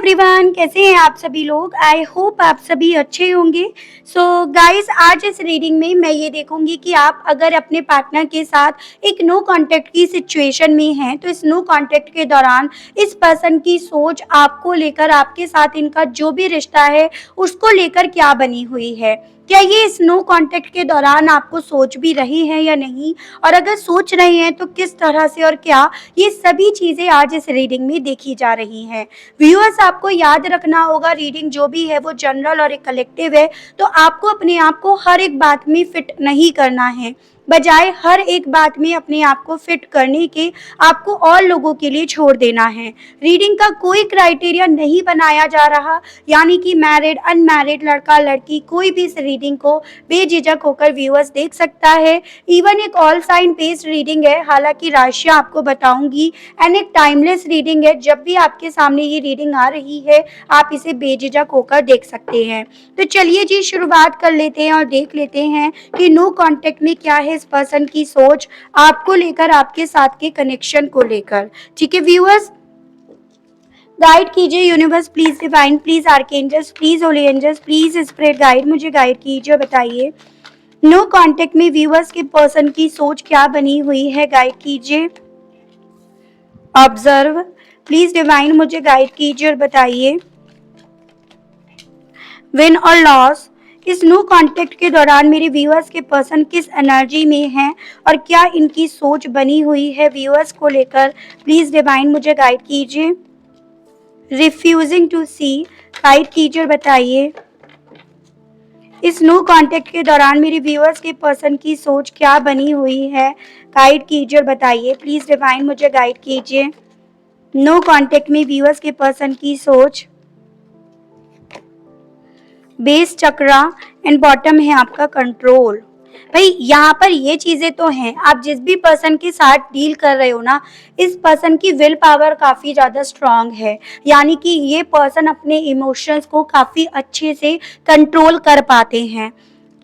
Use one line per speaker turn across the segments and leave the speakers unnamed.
Everyone, कैसे हैं आप सभी लोग। आई होप आप सभी अच्छे होंगे। सो गाइस, आज इस रीडिंग में मैं ये देखूंगी कि आप अगर अपने पार्टनर के साथ एक नो कांटेक्ट की सिचुएशन में हैं तो इस नो कांटेक्ट के दौरान इस पर्सन की सोच आपको लेकर, आपके साथ इनका जो भी रिश्ता है उसको लेकर क्या बनी हुई है। क्या ये इस नो कांटेक्ट के दौरान आपको सोच भी रही है या नहीं, और अगर सोच रहे हैं तो किस तरह से और क्या, ये सभी चीजें आज इस रीडिंग में देखी जा रही हैं। व्यूअर्स, आपको याद रखना होगा, रीडिंग जो भी है वो जनरल और एक कलेक्टिव है, तो आपको अपने आप को हर एक बात में फिट नहीं करना है। बजाय हर एक बात में अपने आप को फिट करने के आपको और लोगों के लिए छोड़ देना है। रीडिंग का कोई क्राइटेरिया नहीं बनाया जा रहा, यानी कि मैरिड अनमैरिड, लड़का लड़की, कोई भी इस रीडिंग को बेझिझक होकर व्यूअर्स देख सकता है। इवन एक ऑल साइन बेस्ड रीडिंग है, हालांकि राशियां आपको बताऊंगी, एंड एक टाइमलेस रीडिंग है। जब भी आपके सामने ये रीडिंग आ रही है आप इसे बेझिझक होकर देख सकते हैं। तो चलिए जी, शुरुआत कर लेते हैं और देख लेते हैं कि नो कांटेक्ट में क्या है इस पर्सन की सोच आपको लेकर, आपके साथ के कनेक्शन को लेकर। ठीक है व्यूअर्स, गाइड कीजिए universe, please divine, please archangels, please holy angels, please spirit guide, मुझे गाइड कीजिए और बताइए नो कांटेक्ट में व्यूअर्स के पर्सन की सोच क्या बनी हुई है। गाइड कीजिए, ऑब्जर्व, प्लीज डिवाइन, मुझे गाइड कीजिए और बताइए विन और लॉस, इस नो कांटेक्ट के दौरान मेरे व्यूअर्स के पर्सन किस एनर्जी में हैं और क्या इनकी सोच बनी हुई है व्यूअर्स को लेकर। प्लीज डिवाइन, मुझे गाइड कीजिए। रिफ्यूजिंग टू सी, गाइड कीजिए और बताइए इस नो कांटेक्ट के दौरान मेरे व्यूअर्स के पर्सन की सोच क्या बनी हुई है। गाइड कीजिए और बताइए प्लीज डिवाइन, मुझे गाइड कीजिए नो कांटेक्ट में व्यूअर्स के पर्सन की सोच। बेस चक्रा एंड बॉटम है आपका कंट्रोल। भाई यहाँ पर ये चीजें तो हैं, आप जिस भी पर्सन के साथ डील कर रहे हो ना, इस पर्सन की विल पावर काफी ज्यादा स्ट्रांग है, यानी कि ये पर्सन अपने इमोशंस को काफी अच्छे से कंट्रोल कर पाते हैं।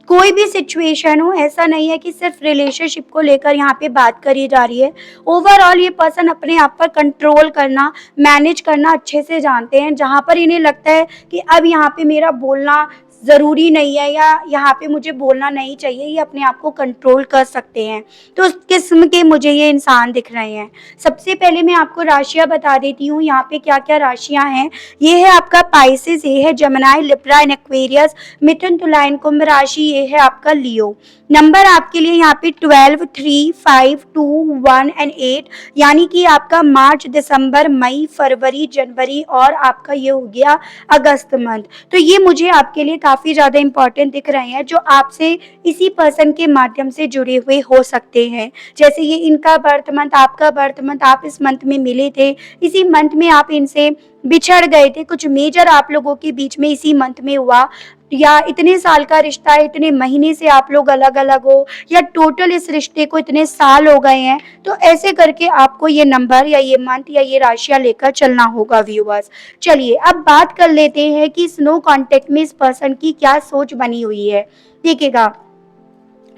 कोई भी सिचुएशन हो, ऐसा नहीं है कि सिर्फ रिलेशनशिप को लेकर यहाँ पे बात करी जा रही है। ओवरऑल ये पर्सन अपने आप पर कंट्रोल करना, मैनेज करना अच्छे से जानते हैं। जहाँ पर इन्हें लगता है कि अब यहाँ पे मेरा बोलना ज़रूरी नहीं है या यहाँ पे मुझे बोलना नहीं चाहिए, ये अपने आप को कंट्रोल कर सकते हैं। तो उस किस्म के मुझे ये इंसान दिख रहे हैं। सबसे पहले मैं आपको राशियाँ बता देती हूँ, यहाँ पे क्या क्या राशियाँ हैं। ये है आपका पाइसेस, ये है जमनाई, लिब्रा एंड एक्वेरियस, मिथुन, तुला एंड कुंभ राशि, ये है आपका लियो। नंबर आपके लिए यहाँ पे 12, 3, 5, 2, 1 एंड 8, यानी कि आपका मार्च, दिसंबर, मई, फरवरी, जनवरी और आपका ये हो गया अगस्त मंथ। तो ये मुझे आपके लिए काफी ज्यादा इंपॉर्टेंट दिख रहे हैं, जो आपसे इसी पर्सन के माध्यम से जुड़े हुए हो सकते हैं। जैसे ये इनका बर्थ मंथ, आपका बर्थ मंथ, आप इस मंथ में मिले थे, इसी मंथ में आप इनसे बिछड़ गए थे, कुछ मेजर आप लोगों के बीच में इसी मंथ में हुआ, या इतने साल का रिश्ता है, इतने महीने से आप लोग अलग अलग हो, या टोटल इस रिश्ते को इतने साल हो गए हैं। तो ऐसे करके आपको ये नंबर या ये मंथ या ये राशियां लेकर चलना होगा व्यूअर्स। चलिए अब बात कर लेते हैं कि इस नो कांटेक्ट में इस पर्सन की क्या सोच बनी हुई है। देखिएगा,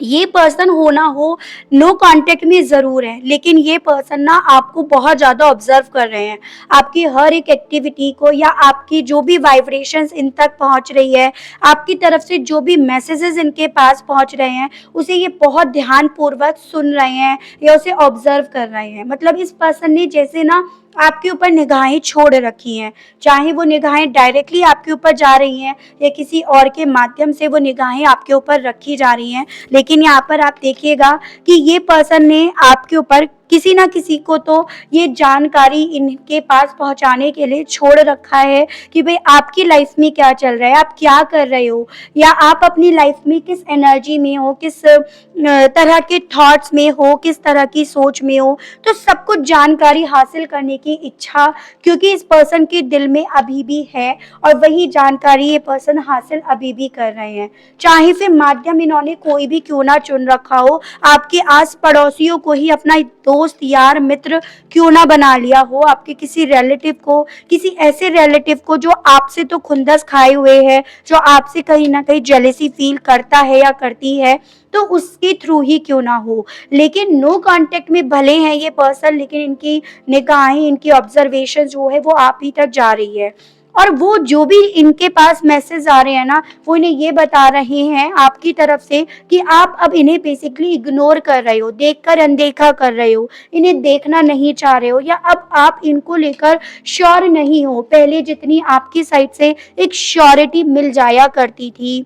ये पर्सन हो ना हो नो कांटेक्ट में जरूर है, लेकिन ये पर्सन ना आपको बहुत ज्यादा ऑब्जर्व कर रहे हैं, आपकी हर एक एक्टिविटी को, या आपकी जो भी वाइब्रेशंस इन तक पहुंच रही है, आपकी तरफ से जो भी मैसेजेस इनके पास पहुंच रहे हैं, उसे ये बहुत ध्यान पूर्वक सुन रहे हैं या उसे ऑब्जर्व कर रहे हैं। मतलब इस पर्सन ने जैसे ना आपके ऊपर निगाहें छोड़ रखी हैं, चाहे वो निगाहें डायरेक्टली आपके ऊपर जा रही हैं या किसी और के माध्यम से वो निगाहें आपके ऊपर रखी जा रही हैं, लेकिन यहाँ पर आप देखिएगा कि ये पर्सन ने आपके ऊपर किसी ना किसी को तो ये जानकारी इनके पास पहुंचाने के लिए छोड़ रखा है कि भाई आपकी लाइफ में क्या चल रहा है, आप क्या कर रहे हो, या आप अपनी लाइफ में किस एनर्जी में हो, किस तरह के थॉट्स में हो, किस तरह की सोच में हो। तो सब कुछ जानकारी हासिल करने की इच्छा क्योंकि इस पर्सन के दिल में अभी भी है, और वही जानकारी ये पर्सन हासिल अभी भी कर रहे हैं। चाहे फिर माध्यम इन्होंने कोई भी क्यों ना चुन रखा हो, आपके आस पड़ोसियों को ही अपना दोस्त, यार, मित्र क्यों ना बना लिया हो, आपके किसी रिलेटिव को, किसी ऐसे रिलेटिव को जो आपसे तो खुंदस खाए हुए है, जो आपसे कहीं ना कहीं जेलेसी फील करता है या करती है, तो उसके थ्रू ही क्यों ना हो। लेकिन नो कांटेक्ट में भले हैं ये पर्सन, लेकिन इनकी निगाहें, इनकी ऑब्जर्वेशन जो है वो आप ही तक जा रही है। और वो जो भी इनके पास मैसेज आ रहे हैं ना, वो इन्हें ये बता रहे हैं आपकी तरफ से कि आप अब इन्हें बेसिकली इग्नोर कर रहे हो, देखकर अनदेखा कर रहे हो, इन्हें देखना नहीं चाह रहे हो, या अब आप इनको लेकर श्योर नहीं हो पहले जितनी आपकी साइड से एक श्योरिटी मिल जाया करती थी,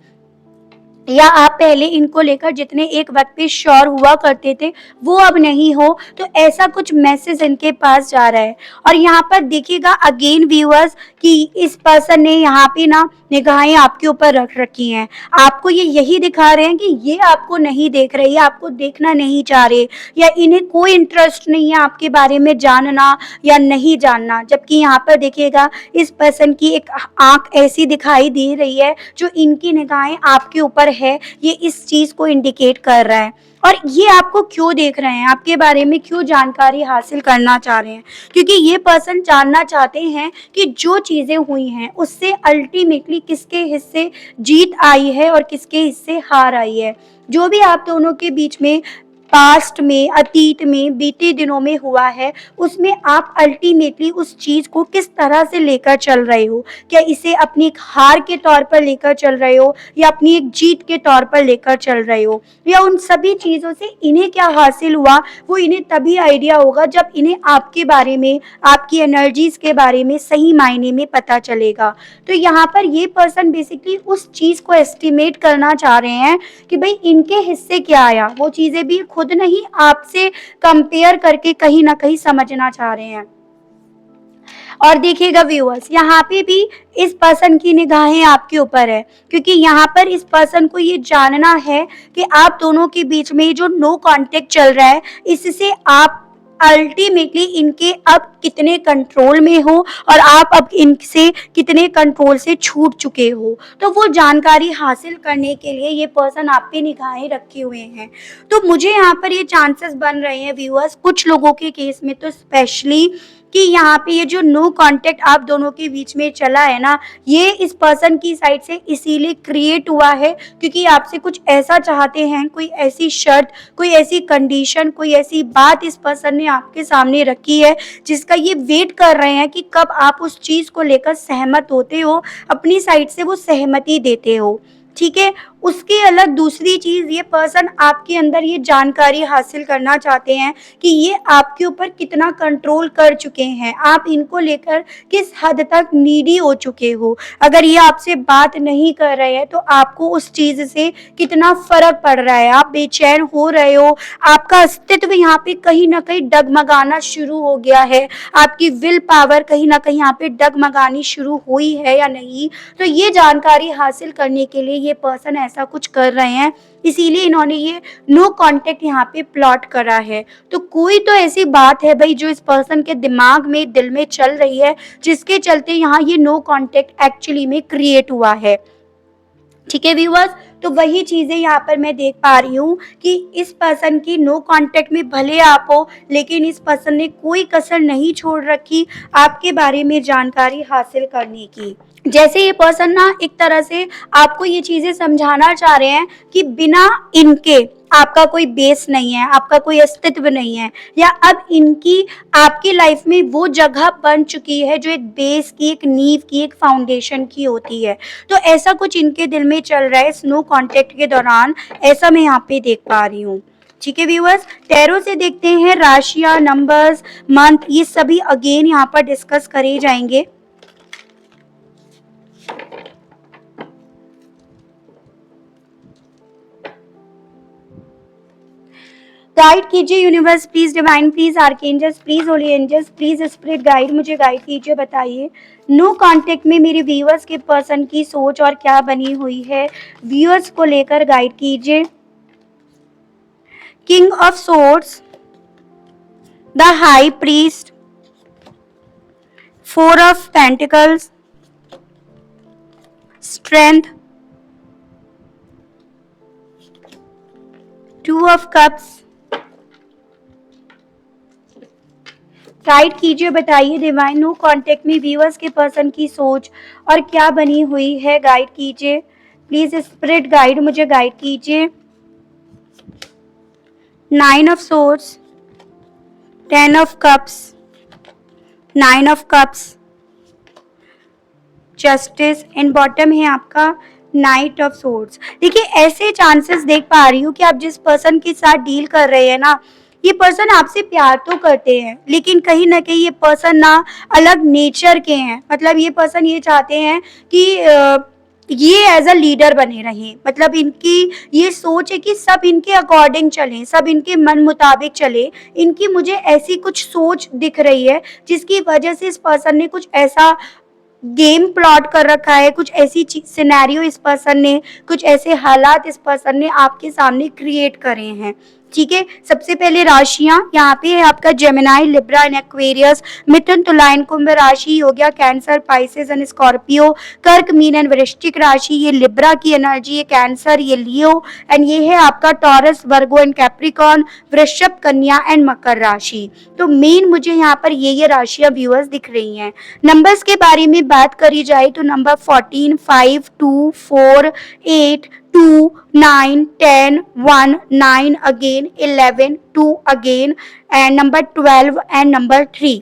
या आप पहले इनको लेकर जितने एक वक्त पे श्योर हुआ करते थे वो अब नहीं हो। तो ऐसा कुछ मैसेज इनके पास जा रहा है। और यहाँ पर देखिएगा अगेन व्यूअर्स कि इस पर्सन ने यहाँ पे ना निगाहें आपके ऊपर रख रखी हैं, आपको ये यही दिखा रहे हैं कि ये आपको नहीं देख रहे, ये आपको देखना नहीं चाह रहे, या इन्हें कोई इंटरेस्ट नहीं है आपके बारे में जानना या नहीं जानना। जबकि यहाँ पर देखिएगा इस पर्सन की एक आंख ऐसी दिखाई दे रही है जो इनकी निगाहें आपके ऊपर है, ये इस चीज को इंडिकेट कर रहा है। और ये आपको क्यों देख रहे हैं, आपके बारे में क्यों जानकारी हासिल करना चाह रहे हैं, क्योंकि ये पर्सन जानना चाहते हैं कि जो चीजें हुई हैं उससे अल्टीमेटली किसके हिस्से जीत आई है और किसके हिस्से हार आई है। जो भी आप दोनों के बीच में पास्ट में, अतीत में, बीते दिनों में हुआ है, उसमें आप अल्टीमेटली उस चीज को किस तरह से लेकर चल रहे हो। क्या इसे अपनी एक हार के तौर पर लेकर चल रहे हो, या अपनी एक जीत के तौर पर लेकर चल रहे हो, या उन सभी चीजों से इन्हें क्या हासिल हुआ वो इन्हें तभी आइडिया होगा जब इन्हें आपके बारे में, आपकी एनर्जीज के बारे में सही मायने में पता चलेगा। तो यहाँ पर ये पर्सन बेसिकली उस चीज को एस्टिमेट करना चाह रहे हैं कि भाई इनके हिस्से क्या आया, वो चीजें भी खुद नहीं आपसे कंपेयर करके कहीं ना कहीं समझना चाह रहे हैं। और देखिएगा व्यूअर्स यहाँ पे भी इस पर्सन की निगाहें आपके ऊपर है, क्योंकि यहाँ पर इस पर्सन को ये जानना है कि आप दोनों के बीच में जो नो कांटेक्ट चल रहा है इससे आप अल्टीमेटली इनके अब कितने कंट्रोल में हो और आप अब इनसे कितने कंट्रोल से छूट चुके हो। तो वो जानकारी हासिल करने के लिए ये पर्सन आप पे निगाहें रखे हुए हैं। तो मुझे यहाँ पर ये चांसेस बन रहे हैं व्यूअर्स, कुछ लोगों के केस में तो स्पेशली, कि यहाँ पे ये जो नो कांटेक्ट आप दोनों के बीच में चला है ना, ये इस पर्सन की साइड से इसीलिए क्रिएट हुआ है क्योंकि आपसे कुछ ऐसा चाहते हैं, कोई ऐसी शर्त, कोई ऐसी कंडीशन, कोई ऐसी बात इस पर्सन ने आपके सामने रखी है जिसका ये वेट कर रहे हैं कि कब आप उस चीज को लेकर सहमत होते हो, अपनी साइड से वो सहमति देते हो। ठीक है, उसके अलग दूसरी चीज ये पर्सन आपके अंदर ये जानकारी हासिल करना चाहते हैं कि ये आपके ऊपर कितना कंट्रोल कर चुके हैं, आप इनको लेकर किस हद तक नीडी हो चुके हो। अगर ये आपसे बात नहीं कर रहे हैं तो आपको उस चीज से कितना फर्क पड़ रहा है, आप बेचैन हो रहे हो, आपका अस्तित्व यहाँ पे कहीं ना कहीं डगमगाना शुरू हो गया है, आपकी विल पावर कहीं ना कहीं यहाँ पे डगमगानी शुरू हुई है या नहीं। तो ये जानकारी हासिल करने के लिए ये पर्सन ऐसा कुछ कर रहे हैं, इसीलिए इन्होंने ये नो कांटेक्ट यहाँ पे प्लॉट करा है। तो कोई तो ऐसी बात है भाई जो इस पर्सन के दिमाग में, दिल में चल रही है, जिसके चलते यहाँ ये नो कांटेक्ट एक्चुअली में क्रिएट हुआ है। ठीक है व्यूअर्स, तो वही चीजें यहाँ पर मैं देख पा रही हूँ कि इस पर्सन की नो कांटेक्ट में भले आप हो, लेकिन इस पर्सन ने कोई कसर नहीं छोड़ रखी आपके बारे में जानकारी हासिल करने की। जैसे ये पर्सन ना एक तरह से आपको ये चीजें समझाना चाह रहे हैं कि बिना इनके आपका कोई बेस नहीं है, आपका कोई अस्तित्व नहीं है, या अब इनकी आपकी लाइफ में वो जगह बन चुकी है जो एक बेस की, एक नींव की, एक फाउंडेशन की होती है। तो ऐसा कुछ इनके दिल में चल रहा है स्नो कॉन्टेक्ट के दौरान, ऐसा मैं यहाँ पे देख पा रही हूँ। ठीक है व्यूअर्स, टैरो से देखते हैं राशियां, नंबर्स, मंथ, ये सभी अगेन यहाँ पर डिस्कस करे जाएंगे। गाइड कीजिए universe please, divine please, archangels please, holy angels please, spirit guide, मुझे गाइड कीजिए, बताइए नो कांटेक्ट में मेरे व्यूअर्स के पर्सन की सोच और क्या बनी हुई है, व्यूअर्स को लेकर गाइड कीजिए। King of swords, the high priest, 4 of pentacles, strength, 2 of cups. Guide कीजिए, बताइए डिवाइन नो कांटेक्ट में व्यूअर्स के पर्सन की सोच और क्या बनी हुई है, गाइड कीजिए प्लीज, स्पिरिट गाइड, मुझे गाइड कीजिए। 9 of swords, 10 of cups, 9 of cups, justice and bottom है आपका नाइट ऑफ सोर्ड्स। देखिए ऐसे चांसेस देख पा रही हूँ कि आप जिस पर्सन के साथ डील कर रहे हैं ना, ये पर्सन आपसे प्यार तो करते हैं, लेकिन कहीं ना कहीं ये पर्सन ना अलग नेचर के हैं। मतलब ये पर्सन ये चाहते हैं कि ये एज अ लीडर बने रहें। मतलब इनकी ये सोच है कि सब इनके अकॉर्डिंग चलें, सब इनके मन मुताबिक चले। इनकी मुझे ऐसी कुछ सोच दिख रही है जिसकी वजह से इस पर्सन ने कुछ ऐसा गेम प्लॉट कर रखा है, कुछ ऐसी सिनेरियो इस पर्सन ने, कुछ ऐसे हालात इस पर्सन ने आपके सामने क्रिएट करे हैं। ठीक है, सबसे पहले राशियां यहाँ पे है आपका जेमिनाई, लिब्रा एंड एक्वेरियस, मिथुन, तुला एंड कुंभ राशि हो गया, कैंसर, पाइसेस एंड स्कॉर्पियो, कर्क, मीन एंड वृश्चिक राशि, ये लिब्रा की एनर्जी है, कैंसर ये लियो, एंड ये है आपका टॉरस, वर्गो एंड कैप्रिकॉन, वृषभ, कन्या एंड मकर राशि। तो मेन मुझे यहाँ पर ये राशियां व्यूअर्स दिख रही हैं। नंबर्स के बारे में बात करी जाए तो number 14, 5, 2, 4, 8, 2, 9, 10, 1, 9 again, 11, 2 again, and number 12 and number 3।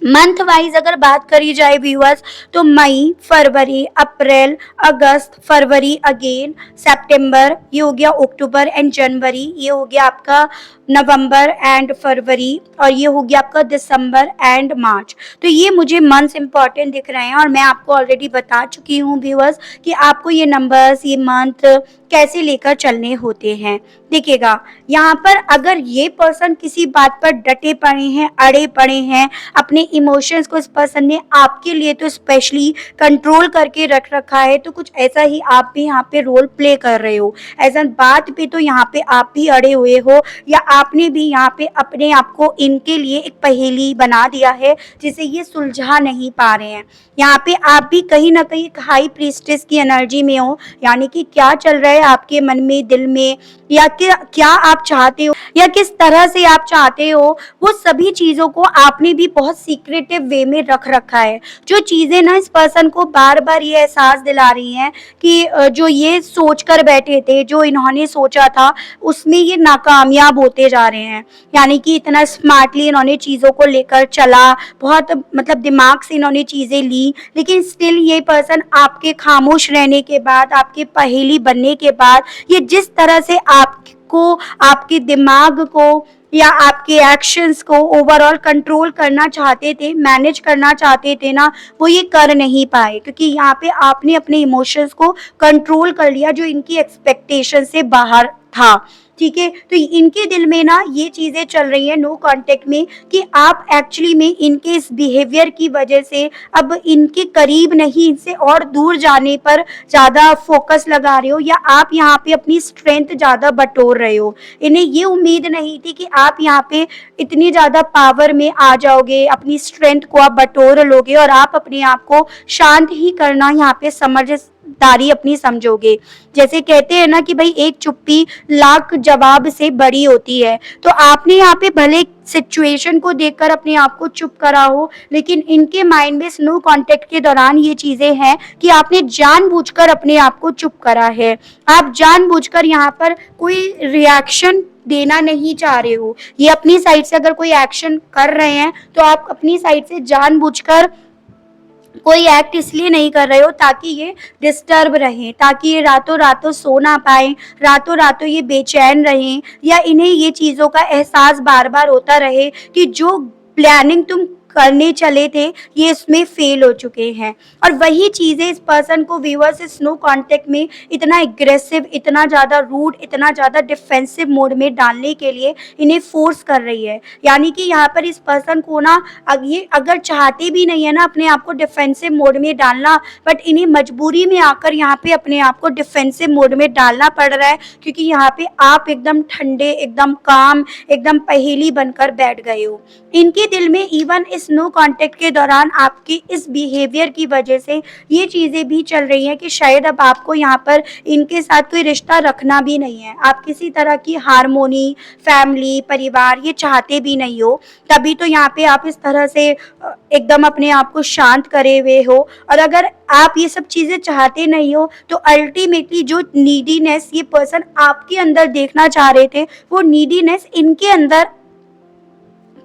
Month wise अगर बात करी जाए व्यूअर्स तो मई, फरवरी, अप्रैल, अगस्त, फरवरी अगेन, सितंबर, ये हो गया अक्टूबर एंड जनवरी, ये हो गया आपका नवंबर एंड फरवरी, और ये हो गया आपका दिसंबर एंड मार्च। तो ये मुझे मंथ्स इंपॉर्टेंट दिख रहे हैं और मैं आपको ऑलरेडी बता चुकी हूँ व्यूअर्स कि आपको ये नंबर्स, ये मंथ कैसे लेकर चलने होते हैं। देखिएगा यहाँ पर अगर ये पर्सन किसी बात पर डटे पड़े हैं, अड़े पड़े हैं, अपने इमोशंस को इस पर्सन ने आपके लिए तो स्पेशली कंट्रोल करके रख रखा है, तो कुछ ऐसा ही आप भी यहाँ पे रोल प्ले कर रहे हो। ऐसा बात पे तो यहाँ पे आप भी अड़े हुए हो, या आपने भी यहाँ पे अपने आप को इनके लिए एक पहेली बना दिया है जिसे ये सुलझा नहीं पा रहे हैं। यहाँ पे आप भी कहीं ना कहीं हाई प्रीस्टेस की एनर्जी में हो, यानी कि क्या चल रहा है आपके मन में, दिल में, या क्या आप चाहते हो या किस तरह से आप चाहते हो, वो सभी चीजों को आपने भी बहुत सीक्रेटिव वे में रख रखा है। जो चीजें ना इस पर्सन को बार बार ये एहसास दिला रही हैं कि जो ये सोच कर बैठे थे, जो इन्होंने सोचा था, उसमें ये नाकामयाब होते जा रहे हैं। यानी कि इतना स्मार्टली इन्होंने चीजों को लेकर चला, बहुत मतलब दिमाग से इन्होंने चीजें ली, लेकिन स्टिल ये पर्सन आपके खामोश रहने के बाद, आपके पहेली बनने के बाद, ये जिस तरह से आपको, आपके दिमाग को या आपके एक्शंस को ओवरऑल कंट्रोल करना चाहते थे, मैनेज करना चाहते थे ना, वो ये कर नहीं पाए, क्योंकि यहाँ पे आपने अपने इमोशंस को कंट्रोल कर लिया जो इनकी एक्सपेक्टेशन से बाहर था। ठीक है, तो इनके दिल में ना ये चीजें चल रही हैं नो कांटेक्ट में कि आप एक्चुअली में इनके इस बिहेवियर की वजह से अब इनके करीब नहीं, इनसे और दूर जाने पर ज्यादा फोकस लगा रहे हो, या आप यहाँ पे अपनी स्ट्रेंथ ज्यादा बटोर रहे हो। इन्हें ये उम्मीद नहीं थी कि आप यहाँ पे इतनी ज्यादा पावर में आ जाओगे, अपनी स्ट्रेंथ को आप बटोर लोगे और आप अपने आप को शांत ही करना यहाँ पे समझदारी अपनी समझोगे। जैसे कहते हैं ना कि भाई एक चुप्पी लाख जवाब से बड़ी होती है, तो आपने यहाँ पे भले सिचुएशन को देखकर अपने आप को चुप करा हो, लेकिन इनके माइंड में स्नो कांटेक्ट के दौरान ये चीजें हैं कि आपने जानबूझकर अपने आप को चुप करा है। आप जानबूझकर यहाँ पर कोई रिएक्शन देना नहीं चाह रहे हो। ये अपनी साइड से अगर कोई एक्शन कर रहे हैं तो आप अपनी साइड से जानबूझकर कोई एक्ट इसलिए नहीं कर रहे हो ताकि ये डिस्टर्ब रहें, ताकि ये रातों रातों सो ना पाए, रातों रातों ये बेचैन रहें, या इन्हें ये चीज़ों का एहसास बार बार होता रहे कि जो प्लानिंग तुम करने चले थे ये इसमें फेल हो चुके हैं। और वही चीज़ें इस पर्सन को व्यूअर्स इस नो कांटेक्ट में इतना एग्रेसिव, इतना ज़्यादा रूड, इतना ज़्यादा डिफेंसिव मोड में डालने के लिए इन्हें फोर्स कर रही है। यानी कि यहाँ पर इस पर्सन को ना ये अगर चाहते भी नहीं है ना अपने आप को डिफेंसिव मोड में डालना, बट इन्हें मजबूरी में आकर यहाँ पे अपने आप को डिफेंसिव मोड में डालना पड़ रहा है, क्योंकि यहाँ पे आप एकदम ठंडे, एकदम काम, एकदम पहेली बनकर बैठ गए हो। इनके दिल में इवन इस नो कांटेक्ट के दौरान आपके इस बिहेवियर की वजह से ये चीज़ें भी चल रही हैं कि शायद अब आपको यहाँ पर इनके साथ कोई रिश्ता रखना भी नहीं है। आप किसी तरह की हारमोनी, फैमिली, परिवार ये चाहते भी नहीं हो, तभी तो यहाँ पे आप इस तरह से एकदम अपने आप को शांत करे हुए हो। और अगर आप ये सब चीज़ें चाहते नहीं हो तो अल्टीमेटली जो नीडीनेस ये पर्सन आपके अंदर देखना चाह रहे थे, वो नीडीनेस इनके अंदर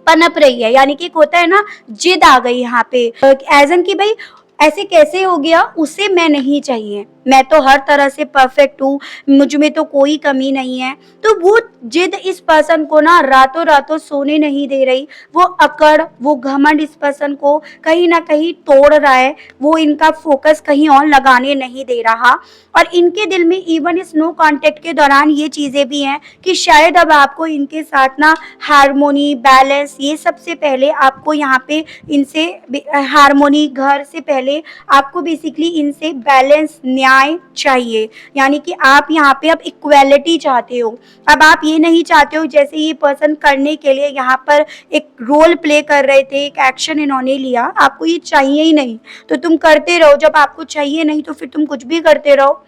पनप रही है। यानी कि एक होता है ना, जिद आ गई यहाँ पे, एज एन कि भाई ऐसे कैसे हो गया, उसे मैं नहीं चाहिए, मैं तो हर तरह से परफेक्ट हूँ, मुझ में तो कोई कमी नहीं है। तो वो जिद इस पर्सन को ना रातों रातों सोने नहीं दे रही, वो अकड़, वो घमंड इस पर्सन को कहीं ना कहीं तोड़ रहा है, वो इनका फोकस कहीं और लगाने नहीं दे रहा। और इनके दिल में इवन इस नो कांटेक्ट के दौरान ये चीजें भी हैं कि शायद अब आपको इनके साथ ना हारमोनी, बैलेंस, ये सबसे पहले आपको यहाँ पे इनसे हारमोनी, घर से पहले आपको बेसिकली इनसे बैलेंस, न्याय चाहिए। यानी कि आप यहाँ पे अब इक्वेलिटी चाहते हो। अब आप ये नहीं चाहते हो जैसे ये पर्सन करने के लिए यहाँ पर एक रोल प्ले कर रहे थे, एक एक्शन इन्होंने लिया, आपको ये चाहिए ही नहीं तो तुम करते रहो, जब आपको चाहिए नहीं तो फिर तुम कुछ भी करते रहो।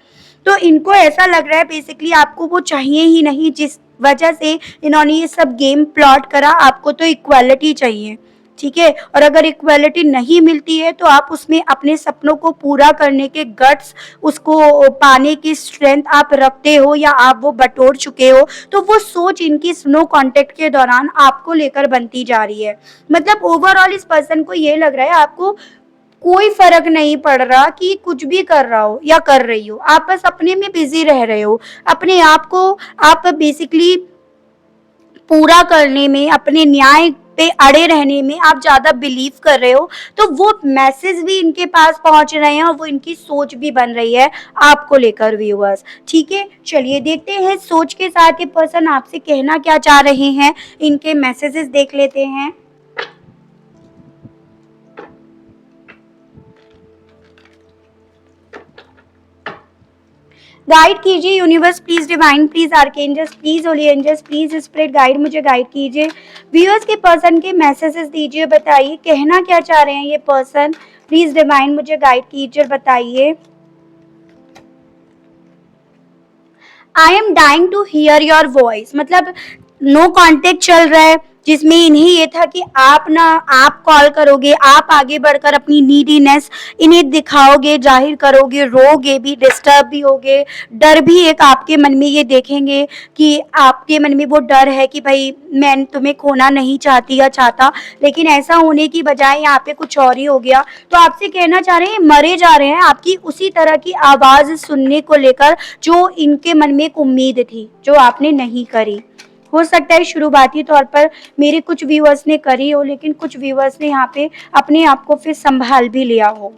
तो इनको ऐसा लग रहा है बेसिकली आपको वो चाहिए ही नहीं, जिस वजह से इन्होंने ये सब गेम प्लॉट करा। आपको तो इक्वालिटी चाहिए, ठीक है। और अगर इक्वालिटी नहीं मिलती है तो आप उसमें अपने सपनों को पूरा करने के गट्स, उसको पाने की स्ट्रेंथ आप रखते हो या आप वो बटोर चुके हो। तो वो सोच इनकी स्नो कांटेक्ट के दौरान आपको लेकर बनती जा रही है। मतलब ओवरऑल इस पर्सन को ये लग रहा है आपको कोई फर्क नहीं पड़ रहा कि कुछ भी कर रहा हो या कर रही हो, आप बस अपने में बिजी रह रहे हो। अपने आप को आप बेसिकली पूरा करने में, अपने न्याय पे अड़े रहने में आप ज्यादा बिलीव कर रहे हो। तो वो मैसेज भी इनके पास पहुंच रहे हैं और वो इनकी सोच भी बन रही है आपको लेकर व्यूअर्स, ठीक है। चलिए देखते हैं सोच के साथ ये पर्सन आपसे कहना क्या चाह रहे हैं, इनके मैसेजेस देख लेते हैं। गाइड कीजिए universe, please divine, please archangels, please holy angels, please spirit guide, मुझे गाइड कीजिए। व्यूअर्स के पर्सन के मैसेजेस दीजिए, बताइए कहना क्या चाह रहे हैं ये पर्सन। प्लीज डिवाइन मुझे गाइड कीजिए और बताइए। I am dying to hear your voice, मतलब नो कांटेक्ट चल रहा है जिसमें इन्हें ये था कि आप कॉल करोगे, आप आगे बढ़कर अपनी नीडीनेस इन्हें दिखाओगे, जाहिर करोगे, रोगे भी, डिस्टर्ब भी होगे, डर भी एक आपके मन में ये देखेंगे कि आपके मन में वो डर है कि भाई मैं तुम्हें खोना नहीं चाहती या चाहता, लेकिन ऐसा होने की बजाय यहाँ पे कुछ और ही हो गया। तो आपसे कहना चाह रहे हैं मरे जा रहे हैं आपकी उसी तरह की आवाज सुनने को लेकर जो इनके मन में एक उम्मीद थी जो आपने नहीं करी। हो सकता है शुरुआती तौर पर मेरे कुछ व्यूअर्स ने करी हो, लेकिन कुछ व्यूअर्स ने यहाँ पे अपने आप को फिर संभाल भी लिया हो।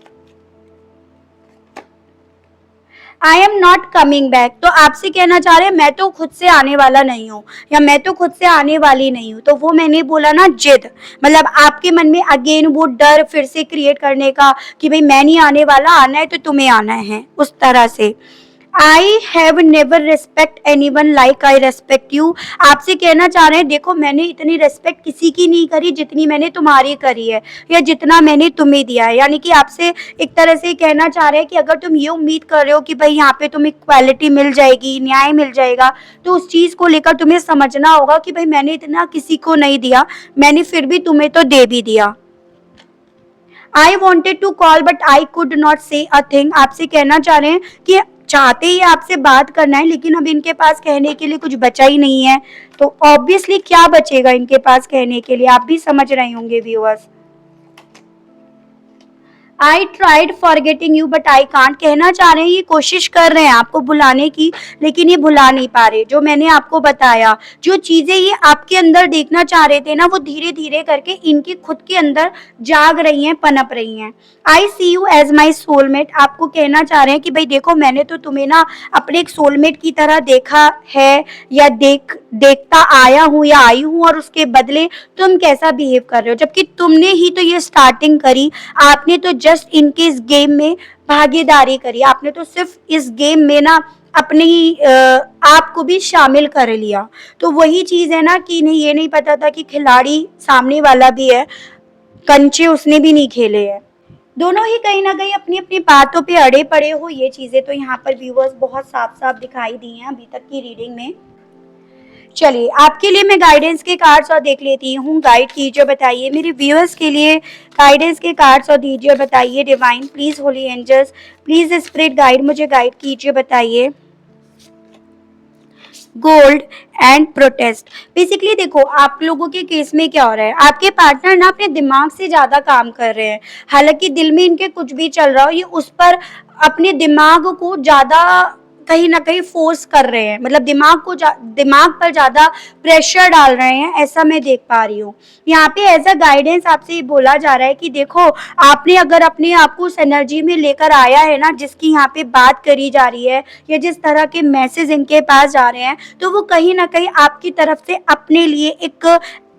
I am not coming back, तो आपसे कहना चाह रहे हैं मैं तो खुद से आने वाला नहीं हूँ या मैं तो खुद से आने वाली नहीं हूँ। तो वो मैंने बोला ना जिद, मतलब आपके मन में अगेन वो डर फिर से क्रिएट करने का कि भाई मैं नहीं आने वाला, आना है तो तुम्हें आना है, उस तरह से। I have never respect any one like I respect you, आपसे कहना चाह रहे हैं देखो मैंने इतनी रेस्पेक्ट किसी की नहीं करी जितनी मैंने तुम्हारी करी है या जितना मैंने तुम्हें दिया है। यानी कि आपसे एक तरह से कहना चाह रहे हैं कि अगर तुम ये उम्मीद कर रहे हो कि भाई यहाँ पे तुम्हें इक्वालिटी मिल जाएगी, न्याय मिल जाएगा, तो उस चीज को लेकर तुम्हें समझना होगा कि भाई मैंने इतना किसी को नहीं दिया, मैंने फिर भी तुम्हें तो दे भी दिया। I wanted to call but I could not say a thing, आपसे कहना चाह रहे हैं कि चाहते ही आपसे बात करना है लेकिन अब इनके पास कहने के लिए कुछ बचा ही नहीं है। तो ऑब्वियसली क्या बचेगा इनके पास कहने के लिए, आप भी समझ रहे होंगे viewers. I tried forgetting you but I can't, कहना चाह रहे हैं ये कोशिश कर रहे हैं आपको भुलाने की लेकिन ये भुला नहीं पा रहे। जो मैंने आपको बताया, जो चीजें ये आपके अंदर देखना चाह रहे थे ना, वो धीरे धीरे करके इनकी खुद के अंदर जाग रही हैं, पनप रही हैं। आई सी यू एज माई सोलमेट, आपको कहना चाह रहे हैं कि भाई देखो मैंने तो तुम्हें ना अपने एक सोलमेट की तरह देखा है या देखता आया हूँ या आई हूँ, और उसके बदले तुम कैसा बिहेव कर रहे हो, जबकि तुमने ही तो ये स्टार्टिंग करी, आपने तो जस्ट इनके इस गेम में भागीदारी करी, आपने तो सिर्फ इस गेम में ना अपनी आप को भी शामिल कर लिया। तो वही चीज है ना कि इन्हें ये नहीं पता था कि खिलाड़ी सामने वाला भी है, कंचे उसने भी नहीं खेले हैं। दोनों ही कहीं ना कहीं अपनी अपनी बातों पे अड़े पड़े हो, ये चीजें तो यहाँ पर व्यूअर्स बहुत साफ साफ दिखाई दी हैं अभी तक की रीडिंग में। चलिए आपके लिए मैं गाइडेंस के कार्ड्स और देख लेती हूँ, गाइड कीजिए, बताइए मेरे व्यूअर्स के लिए गाइडेंस के कार्ड्स और दीजिए और बताइए। Divine please, holy angels please, spirit guide मुझे गाइड कीजिए, बताइए। Gold and protest. बेसिकली देखो आप लोगों के केस में क्या हो रहा है, आपके पार्टनर ना अपने दिमाग से ज्यादा काम कर रहे हैं। हालांकि दिल में इनके कुछ भी चल रहा हो, ये उस पर अपने दिमाग को ज्यादा कहीं ना कहीं फोर्स कर रहे हैं, मतलब दिमाग पर ज्यादा प्रेशर डाल रहे हैं, ऐसा मैं देख पा रही हूँ। यहाँ पे एज अ गाइडेंस आपसे ये बोला जा रहा है कि देखो आपने अगर अपने आप को उस एनर्जी में लेकर आया है ना, जिसकी यहाँ पे बात करी जा रही है या जिस तरह के मैसेज इनके पास जा रहे हैं, तो वो कहीं ना कहीं आपकी तरफ से अपने लिए एक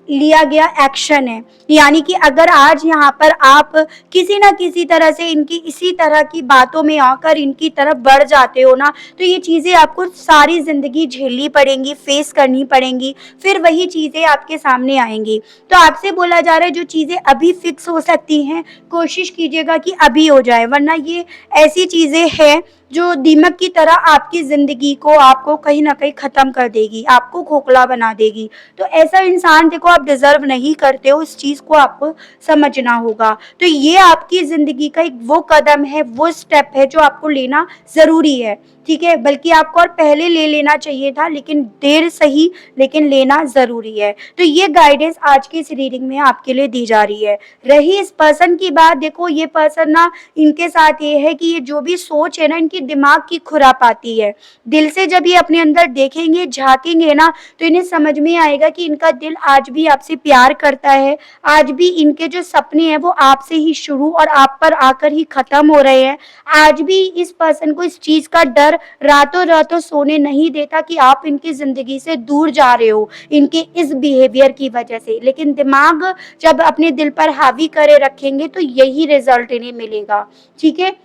लिया गया एक्शन है। यानी कि अगर आज यहाँ पर आप किसी ना किसी तरह से इनकी इसी तरह की बातों में आकर इनकी तरफ बढ़ जाते हो ना, तो ये चीजें आपको सारी जिंदगी झेलनी पड़ेंगी, फेस करनी पड़ेंगी, फिर वही चीजें आपके सामने आएंगी। तो आपसे बोला जा रहा है जो चीजें अभी फिक्स हो सकती हैं, कोशिश कीजिएगा कि अभी हो जाए, वरना ये ऐसी चीजें हैं जो दीमक की तरह आपकी जिंदगी को आपको कहीं ना कहीं खत्म कर देगी, आपको खोखला बना देगी। तो ऐसा इंसान देखो आप डिजर्व नहीं करते हो, इस चीज को आपको समझना होगा। तो ये आपकी जिंदगी का एक वो कदम है, वो स्टेप है जो आपको लेना जरूरी है, ठीक है। बल्कि आपको और पहले ले लेना चाहिए था, लेकिन देर सही लेकिन लेना जरूरी है। तो ये गाइडेंस आज की इस रीडिंग में आपके लिए दी जा रही है। रही इस पर्सन की बात, देखो ये पर्सन ना, इनके साथ ये है कि ये जो भी सोच है ना, इनकी दिमाग की खुरापाती है। दिल से जब ये अपने अंदर देखेंगे, झांकेंगे ना, तो इन्हें समझ में आएगा कि इनका दिल आज भी आपसे प्यार करता है। आज भी इनके जो सपने हैं वो आपसे ही शुरू और आप पर आकर ही खत्म हो रहे हैं। आज भी इस पर्सन को इस चीज का डर रातों रातों सोने नहीं देता कि आप इनकी जिंदगी से दूर जा रहे हो इनके इस बिहेवियर की वजह से। लेकिन दिमाग जब अपने दिल पर हावी करे रखेंगे तो यही रिजल्ट इन्हें मिलेगा, ठीक है।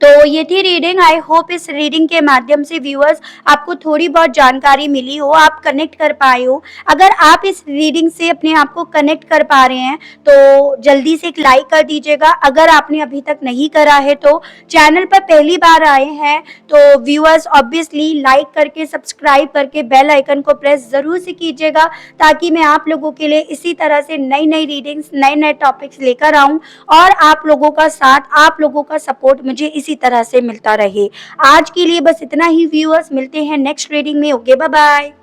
तो ये थी रीडिंग। आई होप इस रीडिंग के माध्यम से व्यूअर्स आपको थोड़ी बहुत जानकारी मिली हो, आप कनेक्ट कर पाए हो। अगर आप इस रीडिंग से अपने आप को कनेक्ट कर पा रहे हैं तो जल्दी से एक लाइक कर दीजिएगा। अगर आपने अभी तक नहीं करा है तो चैनल पर पहली बार आए हैं तो व्यूअर्स ऑब्वियसली लाइक करके सब्सक्राइब करके बेल आइकन को प्रेस जरूर से कीजिएगा, ताकि मैं आप लोगों के लिए इसी तरह से नई नई रीडिंग्स, नए नए टॉपिक्स लेकर आऊं और आप लोगों का साथ, आप लोगों का सपोर्ट मुझे इसी तरह से मिलता रहे। आज के लिए बस इतना ही व्यूअर्स, मिलते हैं नेक्स्ट रीडिंग में। Okay, bye bye.